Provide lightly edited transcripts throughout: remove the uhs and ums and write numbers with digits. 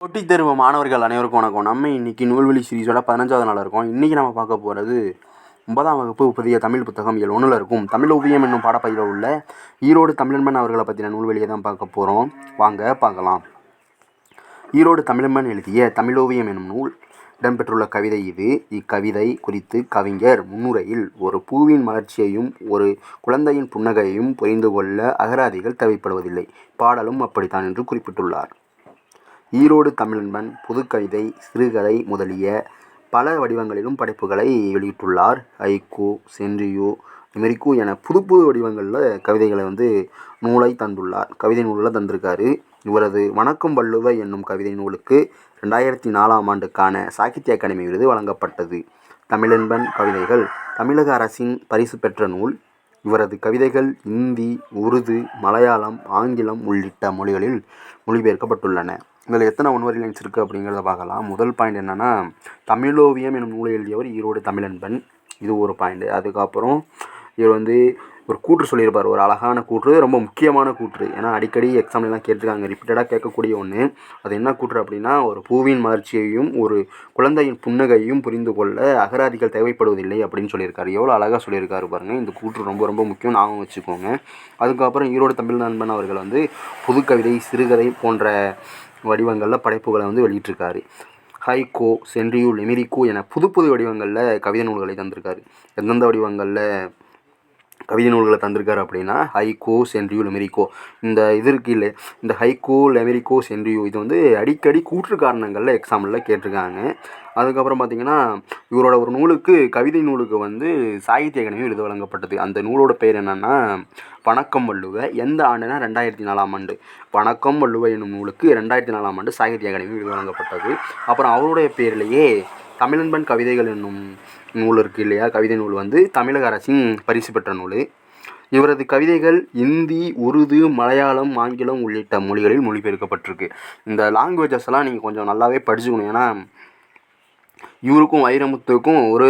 போட்டித் தேர்வு மாணவர்கள் அனைவருக்கும் வணக்கம். நம்ம இன்றைக்கி நூல்வழி சீரிஸோட 15வது நாள் இருக்கோம். இன்றைக்கி நம்ம பார்க்க போகிறது 9ஆம் வகுப்பு புதிய தமிழ் புத்தகம் இயல் 1ல் இருக்கும் தமிழ் ஓவியம் என்னும் பாடப்பகுதியில் உள்ள ஈரோடு தமிழன்பன் அவர்களை பற்றின நூல்வழியை தான் பார்க்க போகிறோம். வாங்க பார்க்கலாம். ஈரோடு தமிழன்பன் எழுதிய தமிழ் ஓவியம் என்னும் நூல் இடம்பெற்றுள்ள கவிதை இது. இக்கவிதை குறித்து கவிஞர் முன்னுரையில் ஒரு பூவின் மலர்ச்சியையும் ஒரு குழந்தையின் புன்னகையையும் புரிந்து கொள்ள அகராதிகள் தேவைப்படுவதில்லை, பாடலும் அப்படித்தான் என்று குறிப்பிட்டுள்ளார். ஈரோடு தமிழன்பன் புதுக்கவிதை, சிறுகதை முதலிய பல வடிவங்களிலும் படைப்புகளை வெளியிட்டுள்ளார். ஹைக்கூ, சென்றியூ, நிமெரிக்கூ என புது வடிவங்களில் கவிதைகளை நூலை தந்துள்ளார். கவிதை நூலில் தந்திருக்காரு. இவரது வணக்கம் வள்ளுவ என்னும் கவிதை நூலுக்கு 2004ஆம் ஆண்டுக்கான சாகித்ய அகாடமி விருது வழங்கப்பட்டது. தமிழன்பன் கவிதைகள் தமிழக அரசின் பரிசு பெற்ற நூல். இவரது கவிதைகள் இந்தி, உருது, மலையாளம், ஆங்கிலம் உள்ளிட்ட மொழிகளில் மொழிபெயர்க்கப்பட்டுள்ளன. இதில் எத்தனை ஒன்வரி லைன்ஸ் இருக்குது அப்படிங்கிறத பார்க்கலாம். முதல் பாயிண்ட் என்னென்னா, தமிழோவியம் என்னும் நூலை எழுதியவர் ஈரோடு தமிழன்பன். இது ஒரு பாயிண்ட். அதுக்கப்புறம் இவர் ஒரு கூற்று சொல்லியிருப்பார். ஒரு அழகான கூற்று, ரொம்ப முக்கியமான கூற்று. ஏன்னா அடிக்கடி எக்ஸாம்லாம் கேட்டிருக்காங்க, ரிப்பீட்டடாக கேட்கக்கூடிய ஒன்று. அது என்ன கூற்று அப்படின்னா, ஒரு பூவின் மலர்ச்சியையும் ஒரு குழந்தையின் புன்னகையும் புரிந்து கொள்ள அகராதிகள் தேவைப்படுவதில்லை அப்படின்னு சொல்லியிருக்காரு. எவ்வளோ அழகாக சொல்லியிருக்காரு பாருங்கள். இந்த கூற்று ரொம்ப ரொம்ப முக்கியம், ஞாபகம் வச்சுக்கோங்க. அதுக்கப்புறம் ஈரோடு தமிழன்பன் அவர்கள் புதுக்கவிதை, சிறுகதை போன்ற வடிவங்களில் படைப்புகளை வெளியிட்டிருக்காரு. ஹைக்கூ, சென்றியூ, நிமெரிக்கூ என புது வடிவங்களில் கவிதை நூல்களை தந்திருக்காரு. எந்தெந்த வடிவங்களில் கவிதை நூல்களை தந்திருக்காரு அப்படின்னா, ஹைக்கூ, சென்றியூ, நிமெரிக்கூ. இந்த இருக்கு இல்லை, இந்த ஹைக்கூ, நிமெரிக்கூ, சென்றியூ இது அடிக்கடி கூற்று காரணங்களில் எக்ஸாமில் கேட்டிருக்காங்க. அதுக்கப்புறம் பார்த்திங்கன்னா, இவரோட ஒரு நூலுக்கு, கவிதை நூலுக்கு சாகித்ய அகாடமி விருது வழங்கப்பட்டது. அந்த நூலோட பேர் என்னென்னா வணக்கம் வள்ளுவ. எந்த ஆண்டுனா 2004ஆம் ஆண்டு. வணக்கம் வள்ளுவ என்னும் நூலுக்கு 2004ஆம் ஆண்டு சாகித்ய அகாடமி விருது வழங்கப்பட்டது. அப்புறம் அவருடைய பேர்லேயே தமிழன்பன் கவிதைகள் என்னும் நூல் இருக்குது இல்லையா, கவிதை நூல் தமிழக அரசின் பரிசு பெற்ற நூல். இவரது கவிதைகள் இந்தி, உருது, மலையாளம், ஆங்கிலம் உள்ளிட்ட மொழிகளில் மொழிபெயர்க்கப்பட்டிருக்கு. இந்த லாங்குவேஜஸ் எல்லாம் நீங்கள் கொஞ்சம் நல்லாவே படிச்சுக்கணும். ஏன்னா இவருக்கும் வைரமுத்துக்கும் ஒரு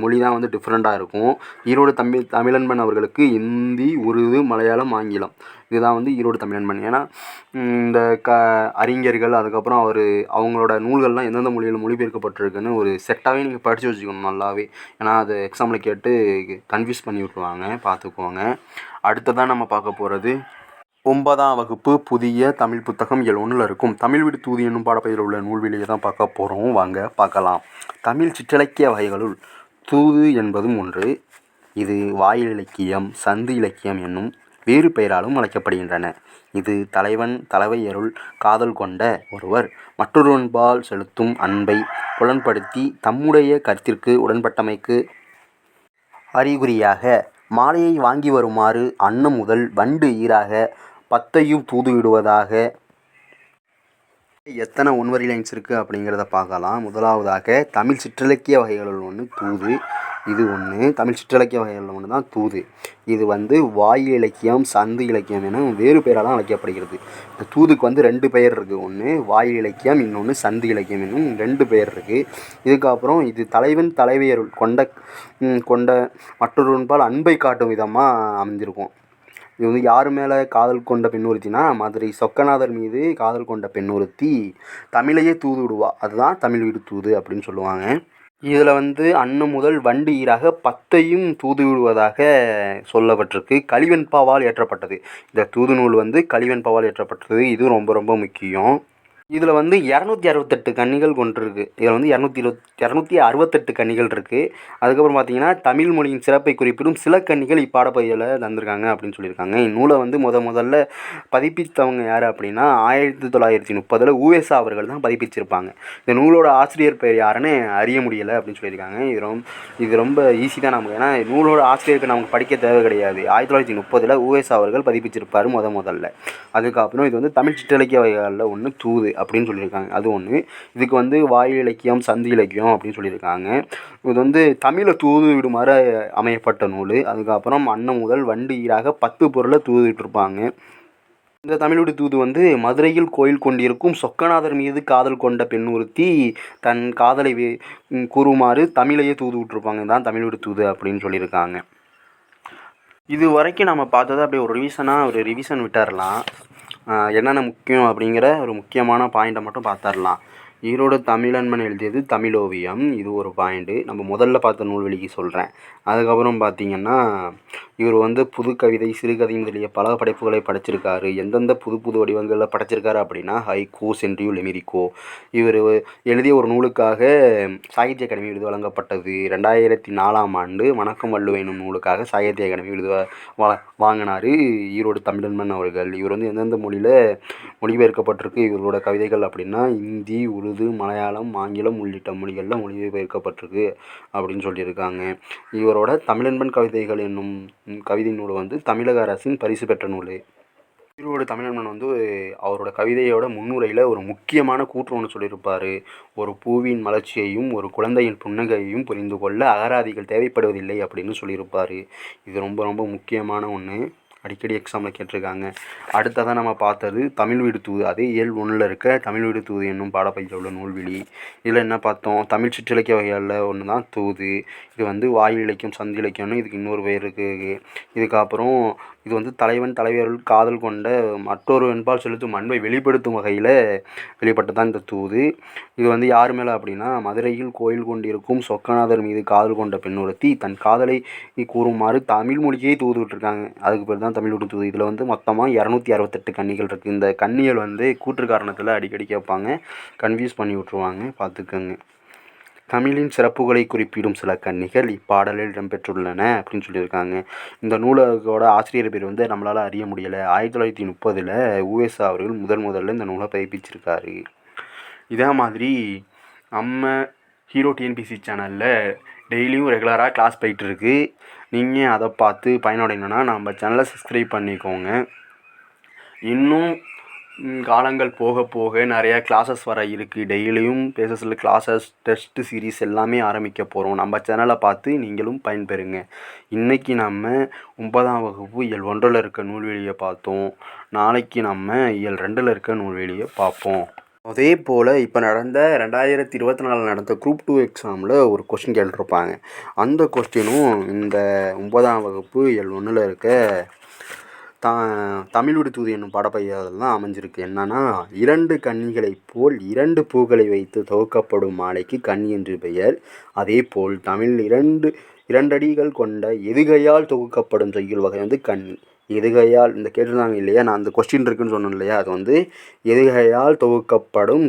மொழி தான் டிஃப்ரெண்ட்டாக இருக்கும். ஈரோடு தமிழன்பன் அவர்களுக்கு இந்தி, உருது, மலையாளம், ஆங்கிலம் இதுதான் ஈரோடு தமிழன்பன். ஏன்னா இந்த அறிஞர்கள், அதுக்கப்புறம் அவங்களோட நூல்கள்லாம் எந்தெந்த மொழியில் மொழிபெயர்க்கப்பட்டிருக்குன்னு ஒரு செட்டாகவே நீங்கள் படித்து வச்சுக்கணும் நல்லாவே. ஏன்னா அது எக்ஸாமில் கேட்டு கன்ஃபியூஸ் பண்ணி விட்டுருவாங்க, பார்த்துக்கோங்க. அடுத்ததான் நம்ம பார்க்க போகிறது 9ஆம் வகுப்பு புதிய தமிழ் புத்தகம் இயல் 1ல் இருக்கும் தமிழ் வீடு தூது என்னும் பாடப்பகுதியில் உள்ள நூல்வெளியை தான் பார்க்க போகிறோம். வாங்க பார்க்கலாம். தமிழ் சிற்றிலக்கிய வகைகளுள் தூது என்பதும் ஒன்று. இது வாயில் இலக்கியம், சந்து இலக்கியம் என்னும் வேறு பெயராலும் அழைக்கப்படுகின்றன. இது தலைவன் தலைவையருள் காதல் கொண்ட ஒருவர் மற்றொருவன்பால் செலுத்தும் அன்பை புலன்படுத்தி தம்முடைய கருத்திற்கு உடன்பட்டமைக்கு அறிகுறியாக மாலையை வாங்கி வருமாறு அன்னம் முதல் வண்டு ஈராக 10ஐயும் தூது விடுவதாக. எத்தனை ஒன்வரி லைன்ஸ் இருக்குது அப்படிங்கிறத பார்க்கலாம். முதலாவதாக தமிழ் சிற்றிலக்கிய வகைகளுள் ஒன்று தூது. இது ஒன்று. தமிழ் சிற்றிலக்கிய வகைகளில் ஒன்று தான் தூது. இது வாயில் இலக்கியம், சந்து இலக்கியம் என வேறு பெயரால் அழைக்கப்படுகிறது. இந்த தூதுக்கு 2 பெயர் இருக்குது. ஒன்று வாயில் இலக்கியம், இன்னொன்று சந்து இலக்கியம் என்னும் 2 பெயர் இருக்குது. இதுக்கப்புறம் இது தலைவன் தலைவியருள் கொண்ட மற்றொருவன்பால் அன்பை காட்டும் விதமாக அமைந்திருக்கும். இது யார் மேலே காதல் கொண்ட பெண்ணொருத்தினா, மதுரை சொக்கநாதர் மீது காதல் கொண்ட பெண்ணொருத்தி தமிழையே தூது விடுவா. அதுதான் தமிழ் வீடு தூது அப்படின்னு சொல்லுவாங்க. இதில் அன்னம் முதல் வண்டு ஈராக 10ஐயும் தூது விடுவதாக சொல்லப்பட்டிருக்கு. கலிவெண்பாவால் ஏற்றப்பட்டது. இந்த தூது நூல் கலிவெண்பாவால் ஏற்றப்பட்டது. இது ரொம்ப ரொம்ப முக்கியம். இதில் 268 கன்னிகள் கொண்டிருக்கு. இதில் 268 கன்னிகள் இருக்குது. அதுக்கப்புறம் பார்த்திங்கன்னா, தமிழ் மொழியின் சிறப்பை குறிப்பிடும் சில கன்னிகள் இப்பாடப்பகுதியில் தந்திருக்காங்க அப்படின்னு சொல்லியிருக்காங்க. இந்நூலை முதல்ல பதிப்பித்தவங்க யார் அப்படின்னா 1930 உவேசா அவர்கள் தான் பதிப்பிச்சிருப்பாங்க. இந்த நூலோட ஆசிரியர் பெயர் யாருன்னு அறிய முடியலை அப்படின்னு சொல்லியிருக்காங்க. இது ரொம்ப ஈஸி தான் நமக்கு. ஏன்னா நூலோட ஆசிரியருக்கு நமக்கு படிக்க தேவை கிடையாது. 1930 உவேசா அவர்கள் பதிப்பிச்சிருப்பார் முதல்ல. அதுக்கப்புறம் இது தமிழ் சிற்றிலக்கிய வகைகளில் ஒன்று தூது அப்படின்னு சொல்லியிருக்காங்க. அது ஒன்று. இதுக்கு வாயில் இலக்கியம், சந்து இலக்கியம் அப்படின்னு சொல்லியிருக்காங்க. இது தமிழை தூது விடுமாறு அமையப்பட்ட நூல். அதுக்கப்புறம் அன்னம் முதல் வண்டு ஈராக 10 பொருளை தூது விட்டுருப்பாங்க. இந்த தமிழோட தூது மதுரையில் கோயில் கொண்டிருக்கும் சொக்கநாதர் மீது காதல் கொண்ட பெண்ணொருத்தி தன் காதலை கூறுமாறு தமிழையே தூது விட்டுருப்பாங்க. தான் தமிழோட தூது அப்படின்னு சொல்லியிருக்காங்க. இது வரைக்கும் நம்ம பார்த்தது அப்படியே ஒரு ரிவிஷன் விட்டுறலாம். என்னென்ன முக்கியம் அப்படிங்கிற ஒரு முக்கியமான பாயிண்ட்டை மட்டும் பார்த்துடலாம். ஈரோடு தமிழன்பன் எழுதியது தமிழோவியம். இது ஒரு பாயிண்ட்டு. நம்ம முதல்ல பார்த்த நூல்வெளிக்கு சொல்கிறேன். அதுக்கப்புறம் பார்த்திங்கன்னா இவர் வந்து புது கவிதை, சிறுகதை முதலிய பல படைப்புகளை படைச்சிருக்காரு. எந்தெந்த புது புது வடிவங்களில் படைச்சிருக்காரு அப்படின்னா ஹைக்கூ, சென்ட்ரியூ, லெமிரிக்கோ. இவர் எழுதிய ஒரு நூலுக்காக சாகித்ய அகாடமி விருது வழங்கப்பட்டது. 2004ஆம் ஆண்டு வணக்கம் வள்ளுவ என்னும் நூலுக்காக சாகித்ய அகாடமி விருது வாங்கினார் ஈரோடு தமிழன்பன் அவர்கள். இவர் வந்து எந்தெந்த மொழியில் மொழிபெயர்க்கப்பட்டிருக்கு இவரோட கவிதைகள் அப்படின்னா இந்தி, உருது, மலையாளம், ஆங்கிலம் உள்ளிட்ட மொழிகளில் மொழிபெயர்க்கப்பட்டிருக்கு அப்படின்னு சொல்லியிருக்காங்க. இவரோட தமிழன்பன் கவிதைகள் என்னும் கவிதை நூல் வந்து தமிழக அரசின் பரிசு பெற்ற நூல். ஈரோடு தமிழன்பன் வந்து அவரோட கவிதையோட முன்னுரையில் ஒரு முக்கியமான கூற்று ஒன்று சொல்லியிருப்பார். ஒரு பூவின் மலர்ச்சியையும் ஒரு குழந்தையின் புன்னகையையும் புரிந்து கொள்ள அகராதிகள் தேவைப்படுவதில்லை அப்படின்னு சொல்லியிருப்பார். இது ரொம்ப ரொம்ப முக்கியமான ஒன்று. அடிக்கடி எக்ஸாமில் கேட்டிருக்காங்க. அடுத்ததாக நம்ம பார்த்தது தமிழ் வீடு தூது. அதே இயல் 1ல் இருக்க தமிழ் வீடு தூது என்னும் பாடப்பகுதியில் உள்ள நூல்வெளி. இதில் என்ன பார்த்தோம்? தமிழ் சிற்றிலக்கிய வகைகளில் ஒன்று தான் தூது. இது வந்து வாயில் இலக்கியம், சந்தி இலக்கியம்னு இதுக்கு இன்னொரு பேர் இருக்குது. இதுக்கப்புறம் இது வந்து தலைவன் தலைவியர்கள் காதல் கொண்ட மற்றொரு என்பால் செலுத்தும் அன்பை வெளிப்படுத்தும் வகையில் வெளிப்பட்டு தான் இந்த தூது. இது வந்து யார் மேலே அப்படின்னா மதுரையில் கோயில் கொண்டிருக்கும் சொக்கநாதர் மீது காதல் கொண்ட பெண்ணொருத்தி தன் காதலை கூறுமாறு தமிழ் மொழியே தூது விட்டுருக்காங்க. அதுக்கு பேர் தான் தமிழ் தூது. இதில் வந்து மொத்தமாக 268 கன்னிகள் இருக்குது. இந்த கன்னிகள் வந்து கூற்று காரணத்தில் அடிக்கடி கேட்பாங்க, கன்ஃபியூஸ் பண்ணி விட்ருவாங்க, பார்த்துக்கோங்க. தமிழின் சிறப்புகளை குறிப்பிடும் சில கன்னிகள் இப்பாடலில் இடம்பெற்றுள்ளன அப்படின்னு சொல்லியிருக்காங்க. இந்த நூலகோட ஆசிரியர் பேர் வந்து நம்மளால் அறிய முடியலை. 1930ல் உவேசா அவர்கள் முதல்ல இந்த நூலை பதிப்பிச்சிருக்காரு. இதே மாதிரி நம்ம ஹீரோ டிஎன்பிசி சேனலில் டெய்லியும் ரெகுலராக கிளாஸ் போயிட்டுருக்கு. நீங்கள் அதை பார்த்து பயனடையணுன்னா நம்ம சேனலை சப்ஸ்கிரைப் பண்ணிக்கோங்க. இன்னும் காலங்கள் போக போக நிறையா கிளாஸஸ் வர இருக்குது. டெய்லியும் பேசஸில் கிளாஸஸ், டெஸ்ட் சீரீஸ் எல்லாமே ஆரம்பிக்க போகிறோம். நம்ம சேனலை பார்த்து நீங்களும் பயன்பெறுங்க. இன்றைக்கி நம்ம 9ஆம் வகுப்பு இயல் 1ல் இருக்க நூல்வெளியை பார்த்தோம். நாளைக்கு நம்ம இயல் 2ல் இருக்க நூல்வெளியை பார்ப்போம். அதே போல் இப்போ நடந்த 2024 நடந்த குரூப் 2 எக்ஸாமில் ஒரு கொஸ்டின் கேட்டிருப்பாங்க. அந்த கொஸ்டினும் இந்த 9ஆம் வகுப்பு இயல் 1ல் இருக்க தமிழ் வீடு தூது என்னும் பாடப்பகுதியில் தான் அமைஞ்சிருக்கு. என்னன்னா 2 கன்னிகளைப் போல் 2 பூக்களை வைத்து துவக்கப்படும் மாலைக்கு கன்னி என்று பெயர். அதே போல் தமிழ் 2 அடிகள் கொண்ட எதுகையால் தொகுக்கப்படும் செய்யுள் வகை வந்து கன்னி. எதுகையால் இந்த கேட்டிருந்தாங்க இல்லையா, நான் அந்த கொஸ்டின் இருக்குன்னு சொன்னேன் இல்லையா, அது வந்து எதுகையால் தொகுக்கப்படும்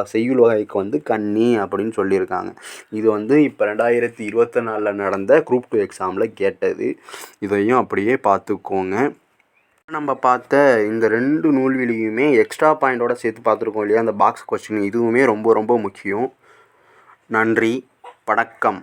செய்யுள் வகைக்கு வந்து கன்னி அப்படின்னு சொல்லியிருக்காங்க. இது வந்து இப்போ 2024 நடந்த குரூப் 2 எக்ஸாமில் கேட்டது. இதையும் அப்படியே பார்த்துக்கோங்க. நம்ம பார்த்த இந்த 2 நூல்வெளியுமே எக்ஸ்ட்ரா பாயிண்டோட சேர்த்து பார்த்துருக்கோம் இல்லையா, அந்த பாக்ஸ் கொஸ்டின். இதுவுமே ரொம்ப ரொம்ப முக்கியம். நன்றி, வணக்கம்.